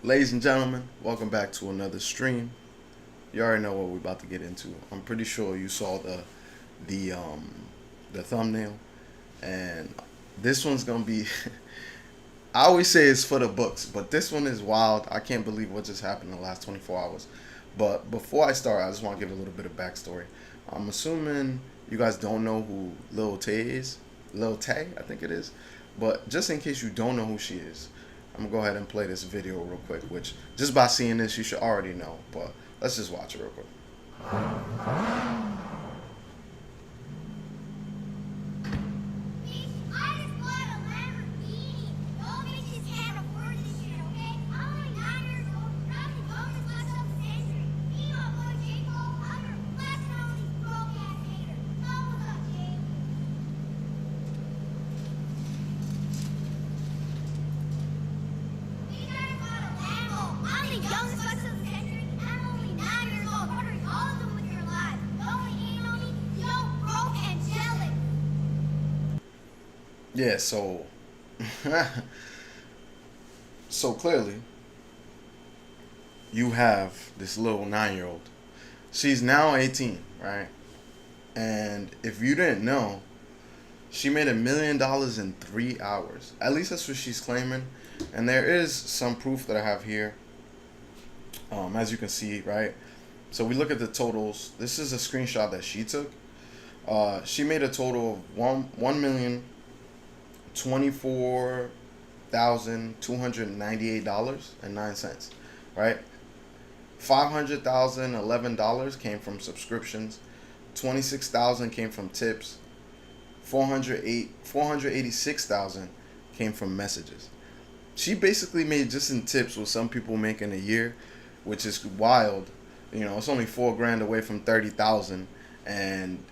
Ladies and gentlemen, welcome back to another stream. You already know what we're about to get into. I'm pretty sure you saw the um the thumbnail, and this one's gonna be. I always say it's for the books, but this one is wild. I can't believe what just happened in the last 24 hours. But before I start, I just want to give a little bit of backstory. I'm assuming you guys don't know who Lil Tay is. Lil Tay, I think it is. But just in case you don't know who she is, I'm gonna go ahead and play this video real quick. Which just by seeing this, you should already know. But let's just watch it real quick. Yeah. So clearly you have this little 9-year-old. She's now 18, right? And if you didn't know, she made $1 million in 3 hours. At least that's what she's claiming. And there is some proof that I have here. As you can see, right? So we look at the totals. This is a screenshot that she took. She made a total of $1,024,298.09. Right? $511 came from subscriptions. 26,000 came from tips. 486,000 came from messages. She basically made just in tips what some people make in a year, which is wild. It's only 4 grand away from 30,000, and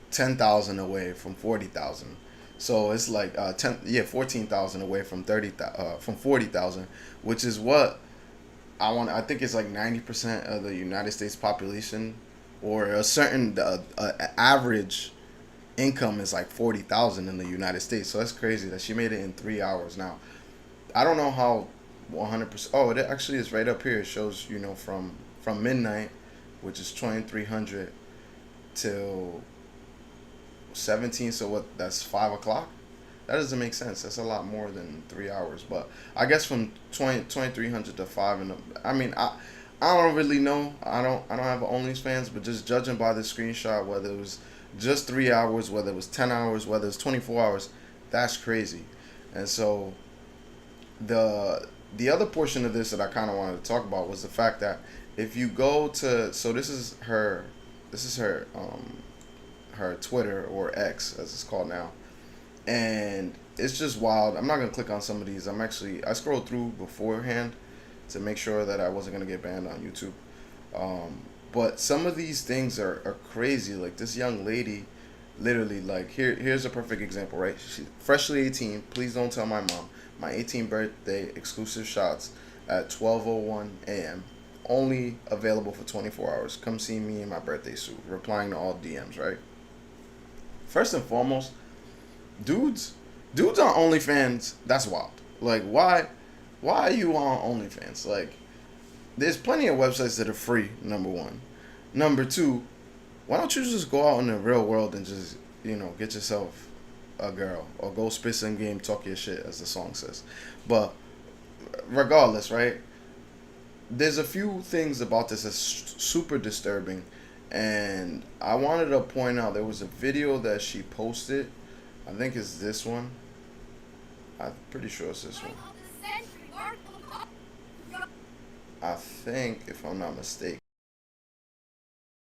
10,000 away from 40,000. So it's like 14,000 away from 40,000, which is what I think it's like 90% of the United States population, or a certain average income is like 40,000 in the United States. So that's crazy that she made it in 3 hours. Now I don't know how 100%. Oh, it actually is right up here. It shows from midnight, which is 2300 till 17. So what? That's 5 o'clock. That doesn't make sense. That's a lot more than 3 hours. But I guess from 2300 to five. And I mean, I don't really know. I don't have OnlyFans, but just judging by the screenshot, whether it was just 3 hours, whether it was 10 hours, whether it's 24 hours, that's crazy. And so the other portion of this that I kind of wanted to talk about was the fact that if you go to, so this is her Twitter, or X as it's called now, and it's just wild. I'm not gonna click on some of these. I scrolled through beforehand to make sure that I wasn't gonna get banned on YouTube. Um, but some of these things are crazy. Like this young lady, literally, like here's a perfect example, right? She freshly 18. Please don't tell my mom. My 18th birthday, exclusive shots at 12:01 a.m. Only available for 24 hours. Come see me in my birthday suit. Replying to all DMs, right? First and foremost, dudes, dudes on OnlyFans. That's wild. Like, why are you on OnlyFans? Like, there's plenty of websites that are free. Number one. Number two, why don't you just go out in the real world and just get yourself a girl, or go spit some game, talk your shit, as the song says. But regardless, right? There's a few things about this that's super disturbing, and I wanted to point out there was a video that she posted. I think it's this one. I'm pretty sure it's this one. I think, if I'm not mistaken.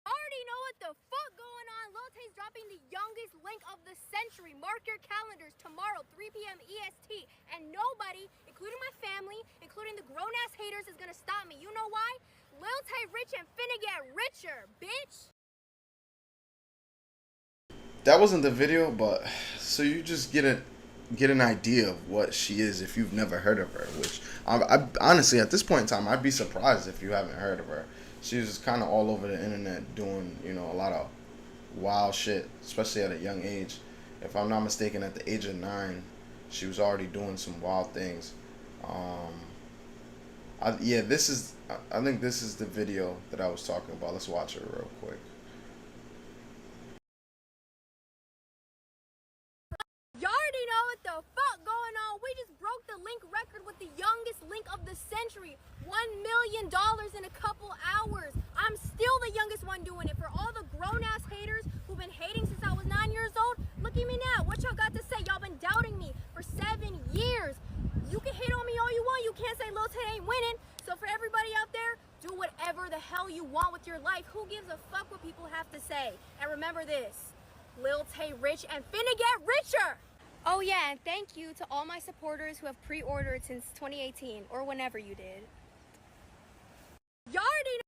Already know what the fuck going on. Lil Tay's dropping the youngest link of the century. Mark your calendars tomorrow, 3 p.m. EST. And nobody, including my family, including the grown-ass haters, is gonna stop me. You know why? Lil Tay rich and finna get richer, bitch. That wasn't the video, but so you just get an idea of what she is if you've never heard of her. Which I honestly, at this point in time, I'd be surprised if you haven't heard of her. She was kind of all over the internet doing a lot of wild shit, especially at a young age. If I'm not mistaken, at the age of 9, she was already doing some wild things. Um, Yeah, this is. I think this is the video that I was talking about. Let's watch it real quick. You already know what the fuck going on. We just broke the link record with the youngest link of the century. $1 million in a couple hours. I'm still the youngest one doing it. For all the grown-ass haters who've been hating since I was 9 years old, look at me now. What y'all got to say? Y'all been doubting me for 7 years. You can hate on me all you want. You can't say Lil Tay ain't winning. So for everybody out there, do whatever the hell you want with your life. Who gives a fuck what people have to say? And remember this. Lil Tay rich and finna get richer. Oh yeah, and thank you to all my supporters who have pre-ordered since 2018 or whenever you did. You already know.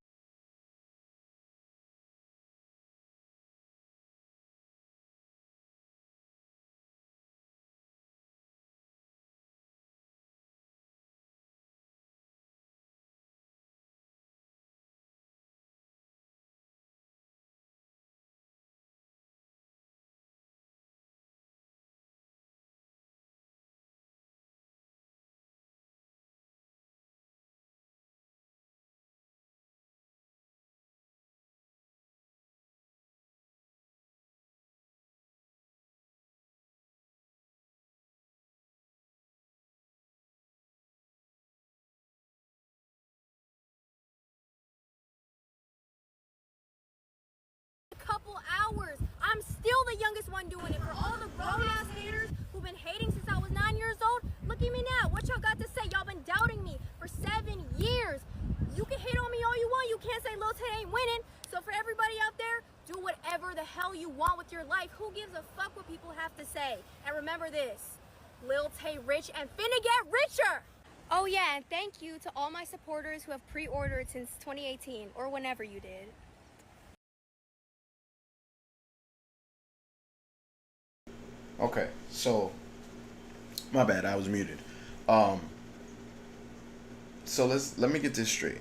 Couple hours. I'm still the youngest one doing it. For all the grown-ass haters who've been hating since I was 9 years old, look at me now. What y'all got to say? Y'all been doubting me for 7 years. You can hate on me all you want. You can't say Lil Tay ain't winning. So for everybody out there, do whatever the hell you want with your life. Who gives a fuck what people have to say? And remember this. Lil Tay rich and finna get richer. Oh yeah, and thank you to all my supporters who have pre-ordered since 2018 or whenever you did. Okay, so my bad, I was muted. Um, so let me get this straight.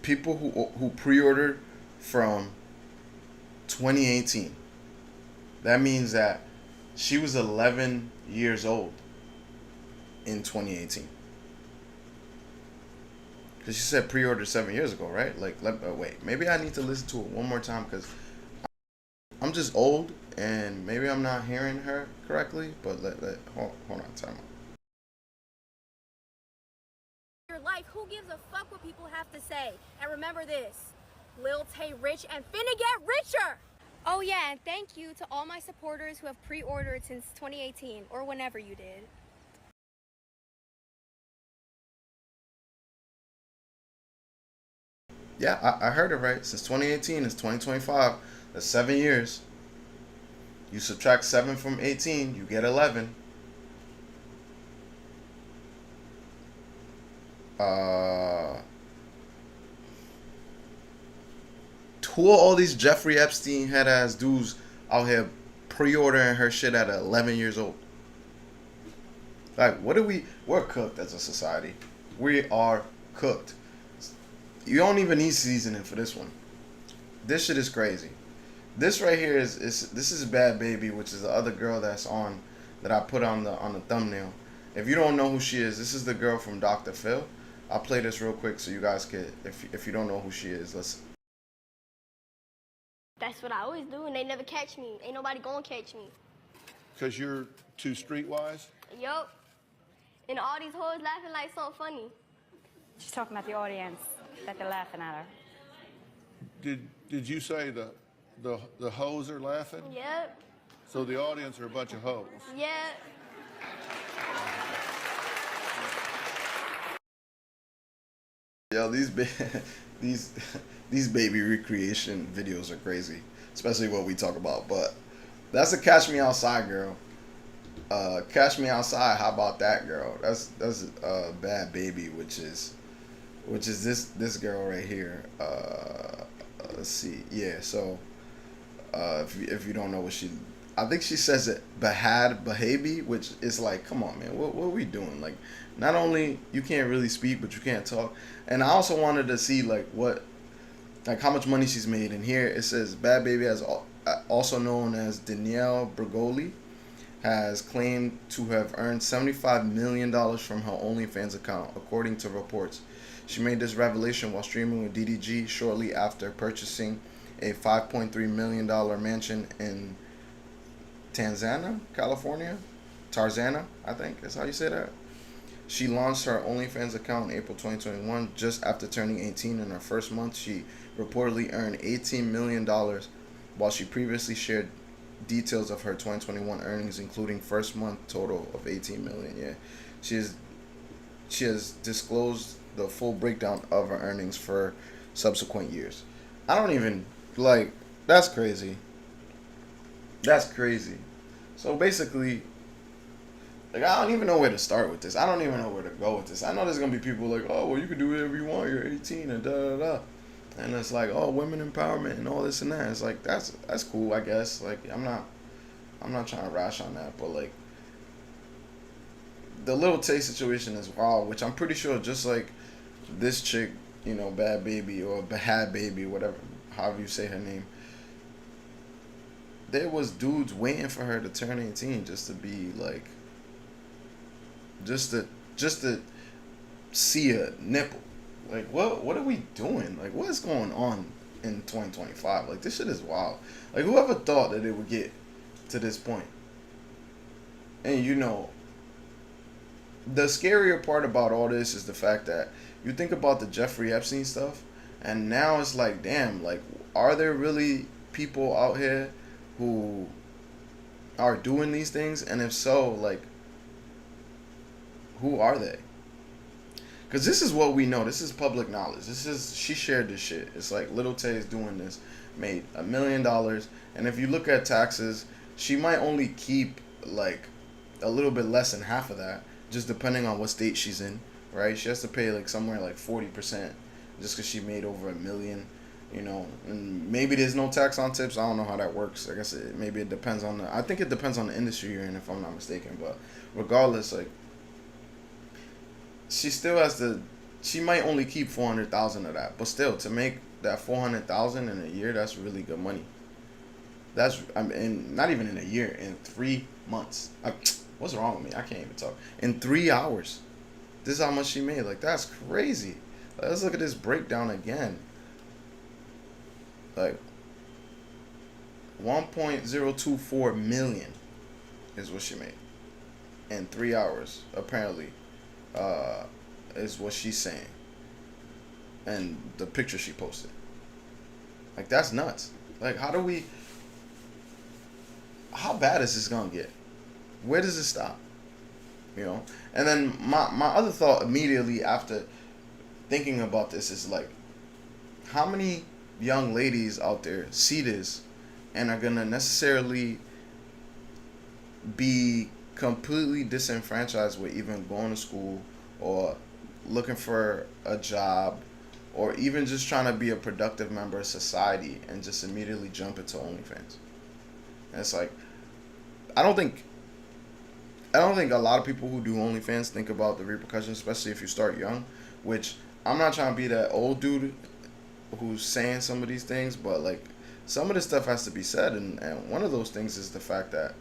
People who pre-ordered from 2018. That means that she was 11 years old in 2018. Because she said pre-ordered 7 years ago, right? Like, wait, maybe I need to listen to it one more time because I'm just old and maybe I'm not hearing her correctly. But hold on, time out. Your life, who gives a fuck what people have to say? And remember this. Lil Tay rich and finna get richer. Oh yeah, and thank you to all my supporters who have pre-ordered since 2018 or whenever you did. Yeah, I heard it right. Since 2018, it's 2025. That's 7 years. You subtract 7 from 18, you get 11. Uh, who are all these Jeffrey Epstein head ass dudes out here pre-ordering her shit at 11 years old? Like, what do we're cooked as a society. We are cooked. You don't even need seasoning for this one. This shit is crazy. This right here is this is Bad Baby, which is the other girl that's on that I put on the thumbnail. If you don't know who she is, this is the girl from Dr. Phil. I'll play this real quick so you guys can, if you don't know who she is, let's. That's what I always do, and they never catch me. Ain't nobody gonna catch me. Because you're too streetwise? Yup. And all these hoes laughing like so funny. She's talking about the audience, that they're laughing at her. Did you say the hoes are laughing? Yep. So the audience are a bunch of hoes. Yep. Yo, these these baby recreation videos are crazy, especially what we talk about. But that's a Catch Me Outside girl. Catch Me Outside. How about that girl? That's Bad Baby, which is this girl right here. Let's see. Yeah. So if you don't know what she, I think she says it Bahad Bahabi, which is like, come on, man, what are we doing? Like, not only you can't really speak, but you can't talk. And I also wanted to see like how much money she's made. And here it says Bad Baby, as also known as Danielle Bergoli, has claimed to have earned $75 million from her OnlyFans account, according to reports. She made this revelation while streaming with DDG shortly after purchasing a $5.3 million mansion in Tanzania, California. Tarzana, I think is how you say that. She launched her OnlyFans account in April 2021, just after turning 18. In her first month, she reportedly earned $18 million, while she previously shared details of her 2021 earnings, including first month total of 18 million. Yeah, she has disclosed the full breakdown of her earnings for subsequent years. I don't even like. That's crazy. That's crazy. So basically, like, I don't even know where to start with this. I don't even know where to go with this. I know there's gonna be people like, oh, well, you can do whatever you want. You're 18 and da da da. And it's like, oh, women empowerment and all this and that. It's like that's cool, I guess. Like I'm not trying to rash on that, but like the Little Tay situation is wild, which I'm pretty sure just like this chick, Bad Baby or Bad Baby, whatever, however you say her name. There was dudes waiting for her to turn 18 just to be like, just to see a nipple. Like, what are we doing? Like, what is going on in 2025? Like, this shit is wild. Like, whoever thought that it would get to this point? And the scarier part about all this is the fact that you think about the Jeffrey Epstein stuff, and now it's like, damn, like, are there really people out here who are doing these things? And if so, like, who are they? Because this is what we know. This is public knowledge. She shared this shit. It's like Little Tay is doing this, made $1 million, and if you look at taxes, she might only keep like a little bit less than half of that, just depending on what state she's in, right? She has to pay like somewhere like 40% just because she made over $1 million, and maybe there's no tax on tips. I don't know how that works. I guess maybe it depends on I think it depends on the industry you're in, if I'm not mistaken. But regardless, like, she still has to. She might only keep 400,000 of that, but still, to make that 400,000 in a year, that's really good money. Not even in a year, in 3 months. What's wrong with me? I can't even talk. In 3 hours, this is how much she made. Like, that's crazy. Let's look at this breakdown again. Like, 1.024 million is what she made in 3 hours, apparently. Is what she's saying, and the picture she posted. Like, that's nuts. Like, how bad is this gonna get? Where does it stop? And then my other thought immediately after thinking about this is like, how many young ladies out there see this and are gonna necessarily be completely disenfranchised with even going to school or looking for a job or even just trying to be a productive member of society and just immediately jump into OnlyFans? And it's like, I don't think a lot of people who do OnlyFans think about the repercussions, especially if you start young, which I'm not trying to be that old dude who's saying some of these things, but like, some of this stuff has to be said, and one of those things is the fact that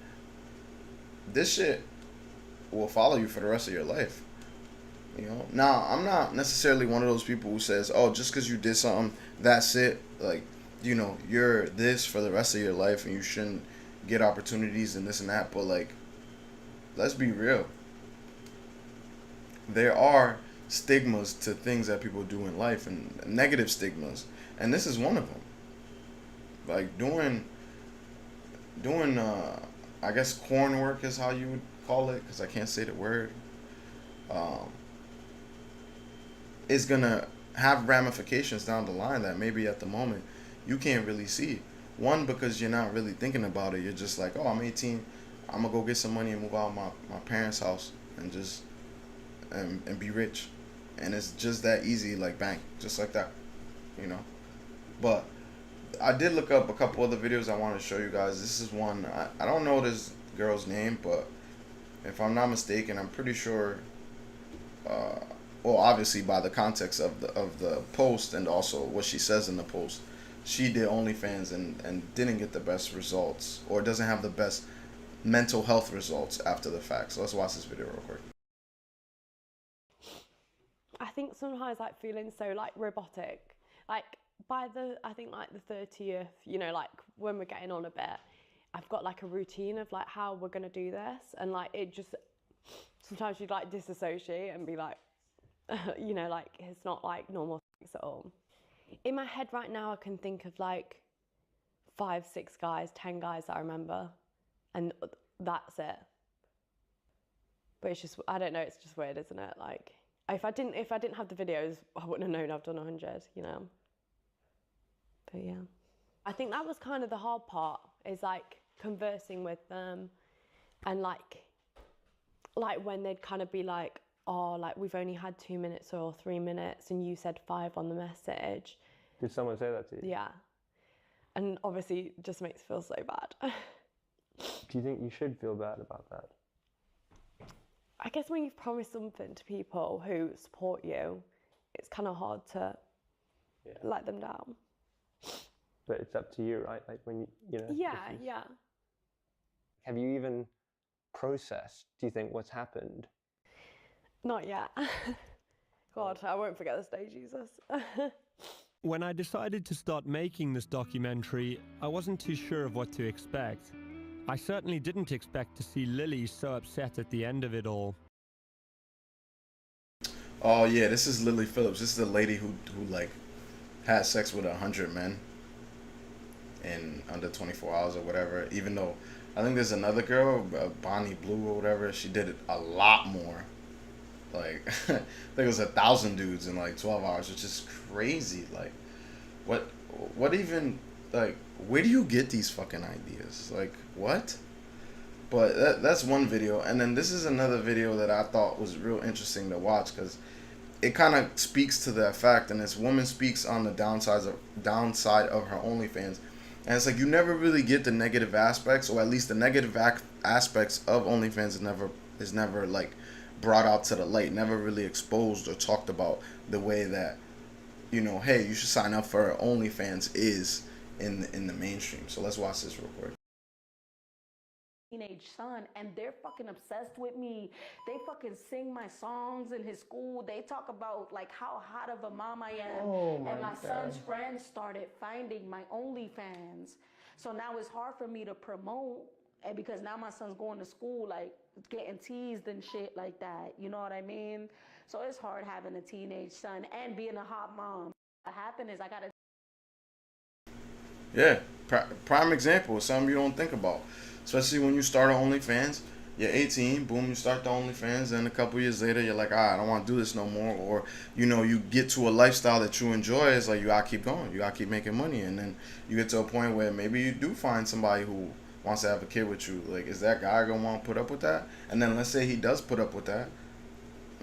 this shit will follow you for the rest of your life. Now, I'm not necessarily one of those people who says, oh, just because you did something, that's it. Like, you're this for the rest of your life and you shouldn't get opportunities and this and that. But, like, let's be real. There are stigmas to things that people do in life, and negative stigmas. And this is one of them. Like, doing I guess corn work is how you would call it, because I can't say the word, is gonna have ramifications down the line that maybe at the moment you can't really see. One, because you're not really thinking about it. You're just like, oh, I'm 18, I'm gonna go get some money and move out of my parents' house and just and be rich. And it's just that easy, like bang, just like that, But I did look up a couple other videos I want to show you guys. This is one, I don't know this girl's name, but if I'm not mistaken, I'm pretty sure, well, obviously by the context of the post and also what she says in the post, she did OnlyFans and didn't get the best results, or doesn't have the best mental health results after the fact. So let's watch this video real quick. I think sometimes like feeling so like robotic, like by the, I think like the 30th, you know, like when we're getting on a bit, I've got like a routine of like how we're gonna do this, and like it just, sometimes you'd like disassociate and be like, you know, like it's not like normal sex at all. In my head right now, I can think of like 5, 6 guys, 10 guys that I remember, and that's it. But it's just, I don't know, it's just weird, isn't it? Like, if I didn't have the videos, I wouldn't have known I've done 100, you know. But yeah, I think that was kind of the hard part, is like conversing with them, and like when they'd kind of be like, oh, like we've only had 2 minutes or 3 minutes, and you said 5 on the message. Did someone say that to you? Yeah, and obviously it just makes me feel so bad. Do you think you should feel bad about that? I guess when you've promised something to people who support you, it's kind of hard to let them down. But it's up to you, right? Like when you know. Yeah, yeah. Have you even processed, do you think, what's happened? Not yet. God, I won't forget this day, Jesus. When I decided to start making this documentary, I wasn't too sure of what to expect. I certainly didn't expect to see Lily so upset at the end of it all. Oh yeah, this is Lily Phillips. This is the lady who like had sex with 100 men in under 24 hours or whatever. Even though I think there's another girl, Bonnie Blue or whatever, she did it a lot more. Like I think it was 1,000 dudes in like 12 hours, which is crazy. Like what even, like, where do you get these fucking ideas? Like, what? But that's one video. And then this is another video that I thought was real interesting to watch, because it kind of speaks to that fact. And this woman speaks on the downside of her OnlyFans. And it's like, you never really get the negative aspects, or at least the negative aspects of OnlyFans is never like brought out to the light, never really exposed or talked about the way that, you know, hey, you should sign up for OnlyFans is in the mainstream. So let's watch this real quick. Teenage son, and they're fucking obsessed with me. They fucking sing my songs in his school. They talk about like how hot of a mom I am. And my son's friends started finding my OnlyFans. So now it's hard for me to promote, and because now my son's going to school like getting teased and shit like that. You know what I mean? So it's hard having a teenage son and being a hot mom. What happened is I got a prime example of something you don't think about, especially when you start on OnlyFans. You're 18, boom, you start the OnlyFans, and a couple years later you're like, I don't want to do this no more. Or, you know, you get to a lifestyle that you enjoy. It's like, you gotta keep going, you gotta keep making money, and then you get to a point where maybe you do find somebody who wants to have a kid with you. Like, is that guy gonna want to put up with that? And then let's say he does put up with that,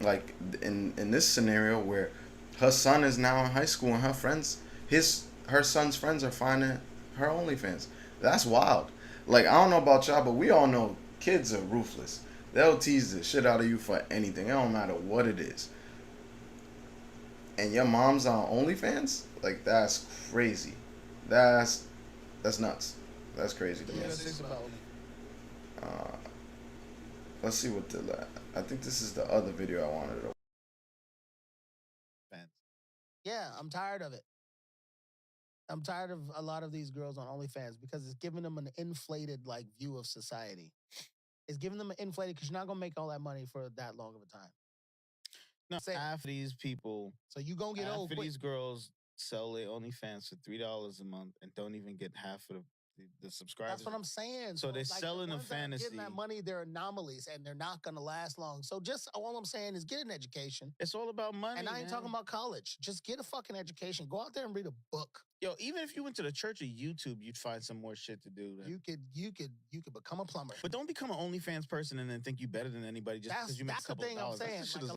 like in this scenario where her son is now in high school and her son's friends are finding her OnlyFans. That's wild. Like, I don't know about y'all, but we all know kids are ruthless. They'll tease the shit out of you for anything. It don't matter what it is. And your mom's on OnlyFans? Like, that's crazy. That's nuts. That's crazy to me. Let's see what I think this is the other video I wanted to. Yeah, I'm tired of it. I'm tired of a lot of these girls on OnlyFans because it's giving them an inflated like view of society. It's giving them an inflated, because you're not gonna make all that money for that long of a time. No, half of these people, so you gonna get old. Half of these girls sell their OnlyFans for $3 a month and don't even get half of the subscribers. That's what I'm saying. So they're like, selling the a ones that are fantasy. getting that money, they're anomalies, and they're not gonna last long. So just all I'm saying is get an education. It's all about money. And I ain't talking about college. Just get a fucking education. Go out there and read a book. Yo, even if you went to the church or YouTube, you'd find some more shit to do. You could become a plumber. But don't become an OnlyFans person and then think you better than anybody just because you make a couple of dollars. That's the thing I'm saying.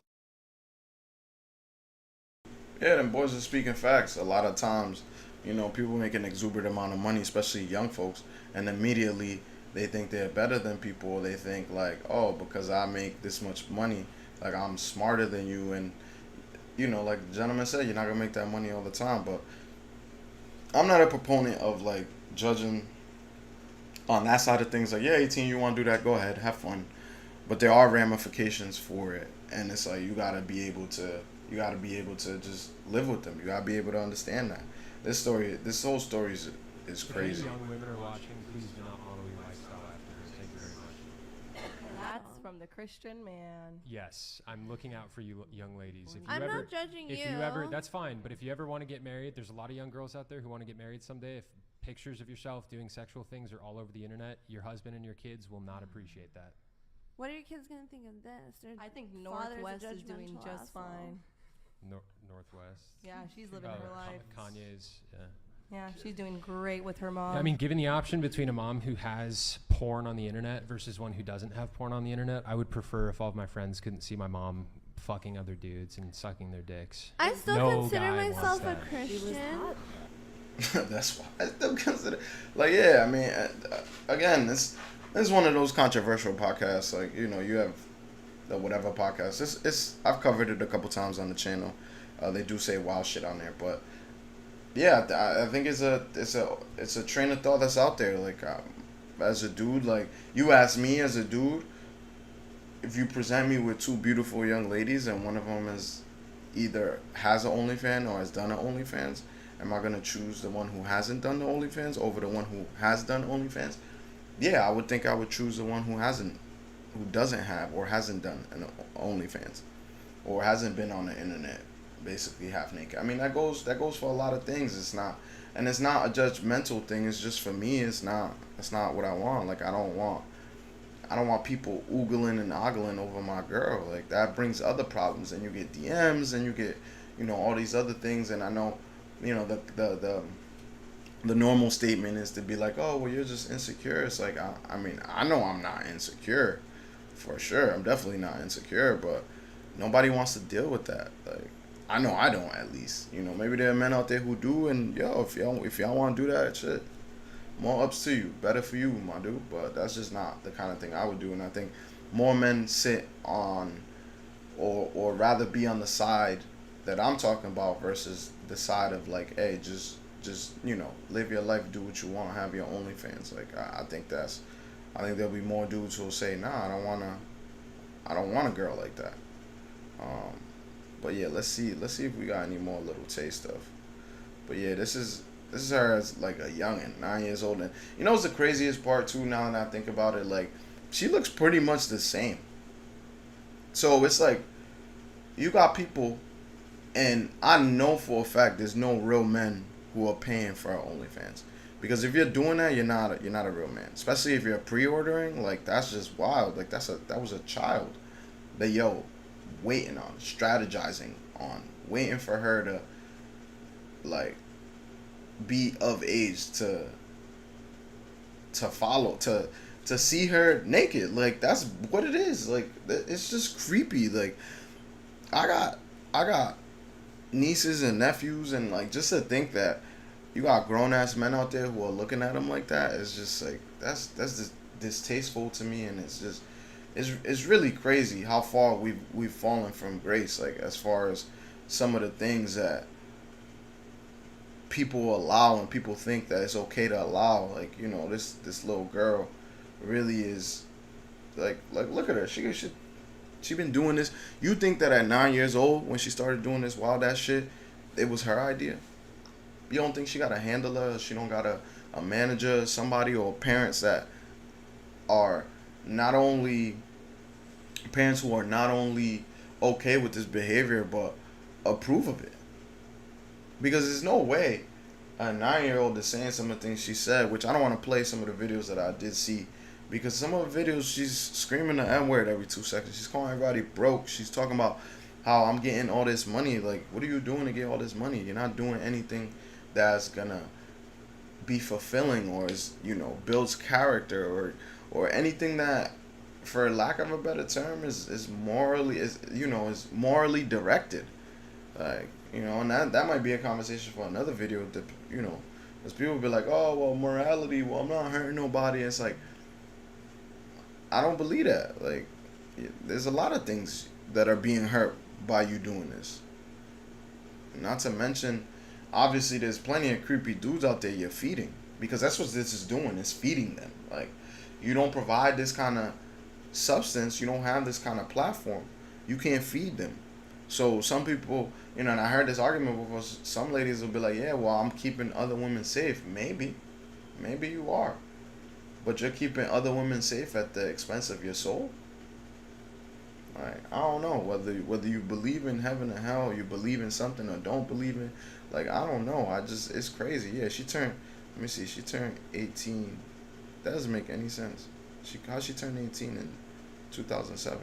Yeah, them boys are speaking facts. A lot of times, you know, people make an exuberant amount of money, especially young folks, and immediately they think they're better than people. They think like, oh, because I make this much money, like I'm smarter than you. And, you know, like the gentleman said, you're not going to make that money all the time. But I'm not a proponent of like judging on that side of things, like, yeah, 18, you want to do that, go ahead, have fun. But there are ramifications for it, and it's like you gotta be able to just live with them. You gotta be able to understand that. This whole story is If any crazy. young women are watching, please do not follow your lifestyle after this. Thank you very much. That's from the Christian man. Yes, I'm looking out for you young ladies. If you I'm ever, not judging if you. you ever, that's fine. But if you ever want to get married, there's a lot of young girls out there who want to get married someday. If pictures of yourself doing sexual things are all over the internet, your husband and your kids will not appreciate that. What are your kids gonna think of this? I think father's a Northwest is doing judgmental just asshole. fine. Northwest. Yeah, she's living her life. Kanye's. Yeah. Yeah, she's doing great with her mom. I mean, given the option between a mom who has porn on the internet versus one who doesn't have porn on the internet, I would prefer if all of my friends couldn't see my mom fucking other dudes and sucking their dicks. I still No consider guy myself wants a that. Christian. That's why I still consider, like, yeah, I mean, again, this is one of those controversial podcasts. Like, you know, you have the whatever podcast. It's I've covered it a couple times on the channel. They do say wild shit on there, but yeah, I think it's a train of thought that's out there. Like, as a dude, like, you ask me as a dude, if you present me with two beautiful young ladies and one of them is either has an OnlyFans or has done an OnlyFans, am I gonna choose the one who hasn't done the OnlyFans over the one who has done OnlyFans? Yeah, I would think I would choose the one who doesn't have or hasn't done an OnlyFans, or hasn't been on the internet, basically half naked. I mean, that goes for a lot of things. It's not a judgmental thing. It's just, for me, it's not what I want. Like, I don't want people oogling and ogling over my girl. Like, that brings other problems, and you get DMs and you get, you know, all these other things. And I know, you know, the normal statement is to be like, oh, well, you're just insecure. It's like, I mean, I know I'm not insecure, for sure. I'm definitely not insecure, but nobody wants to deal with that. Like, I know I don't, at least. You know, maybe there are men out there who do, and yo, if y'all want to do that shit, more ups to you. Better for you, my dude. But that's just not the kind of thing I would do. And I think more men sit on, or rather be on the side that I'm talking about versus the side of, like, hey, just you know, live your life, do what you want, have your OnlyFans. Like, I think there'll be more dudes who'll say, nah, I don't want a girl like that. But yeah, let's see if we got any more little taste stuff. But yeah, this is her as, like, a youngin', 9 years old. And you know what's the craziest part too, now that I think about it? Like, she looks pretty much the same. So it's like, you got people, and I know for a fact there's no real men who are paying for our OnlyFans. Because if you're doing that, you're not a real man. Especially if you're pre-ordering, like, that's just wild. Like, that was a child that waiting on, strategizing on, waiting for her to, like, be of age to follow, to see her naked. Like, that's what it is. Like, it's just creepy. Like, I got nieces and nephews, and, like, just to think that you got grown-ass men out there who are looking at them like that is just, like, that's just distasteful to me. And it's just, it's really crazy how far we've fallen from grace, like, as far as some of the things that people allow and people think that it's okay to allow. Like, you know, this little girl really is, like look at her. She been doing this. You think that at 9 years old, when she started doing this wild ass shit, it was her idea? You don't think she got a handler? She don't got a manager, somebody, or parents that are not only parents who are not only okay with this behavior but approve of it? Because there's no way a 9-year-old is saying some of the things she said, which I don't want to play some of the videos that I did see, because some of the videos she's screaming the N-word every 2 seconds. She's calling everybody broke. She's talking about how I'm getting all this money. Like, what are you doing to get all this money? You're not doing anything that's gonna be fulfilling, or is, you know, builds character, or anything that, for lack of a better term, is morally directed. Like, you know, and that might be a conversation for another video. That, you know, because people be like, oh, well, morality, well, I'm not hurting nobody. It's like, I don't believe that. Like, there's a lot of things that are being hurt by you doing this. Not to mention, obviously, there's plenty of creepy dudes out there you're feeding. because that's what this is doing. It's feeding them. Like, you don't provide this kind of substance, you don't have this kind of platform, you can't feed them. So some people, and I heard this argument before, some ladies will be like, yeah, well, I'm keeping other women safe. Maybe you are, but you're keeping other women safe at the expense of your soul. Like, I don't know whether you believe in heaven or hell, you believe in something or don't believe in. Like, I don't know. It's crazy. Yeah, she turned 18. That doesn't make any sense. How she turned 18 in 2007?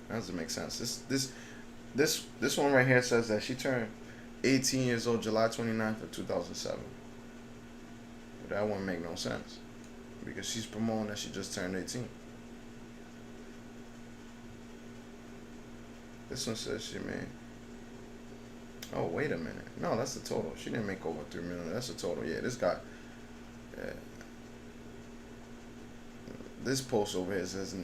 That doesn't make sense. This one right here says that she turned 18 years old July 29th of 2007. But that wouldn't make no sense, because she's promoting that she just turned 18. This one says she made. Oh, wait a minute. No, that's the total. She didn't make over 3 million. That's the total. Yeah, this guy. Yeah. This post over here says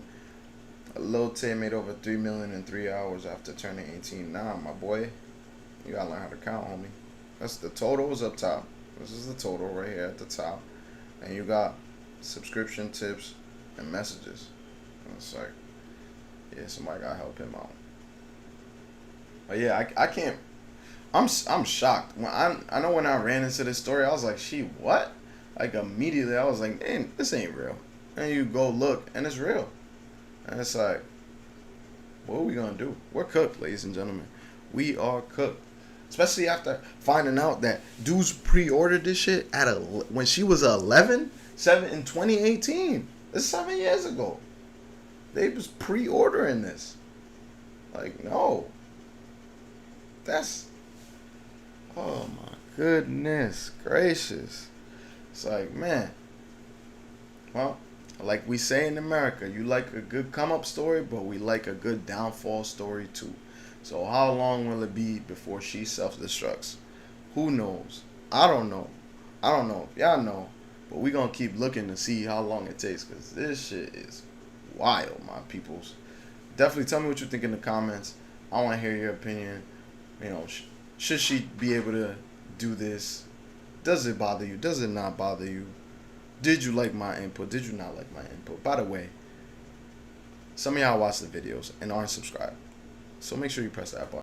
Lil Tay made over 3 million in 3 hours after turning 18. Nah, my boy, you gotta learn how to count, homie. That's the total is up top. This is the total right here at the top, and you got subscription, tips, and messages. And it's like, yeah, somebody gotta help him out. But yeah, I can't. I'm shocked. When I know when I ran into this story, I was like, she what? Like, immediately I was like, man, this ain't real. And you go look, and it's real. And it's like, what are we gonna do? We're cooked, ladies and gentlemen. We are cooked. Especially after finding out that dudes pre-ordered this shit when she was 11, 7 in 2018. This is 7 years ago. They was pre-ordering this. Like, no. That's, oh my goodness gracious. It's like, man. Well, like we say in America, you like a good come-up story, but we like a good downfall story too. So how long will it be before she self-destructs? Who knows? I don't know. If y'all know. But we going to keep looking to see how long it takes, because this shit is wild, my peoples. Definitely tell me what you think in the comments. I want to hear your opinion. Should she be able to do this? Does it bother you? Does it not bother you? Did you like my input? Did you not like my input? By the way, some of y'all watch the videos and aren't subscribed. So make sure you press that button.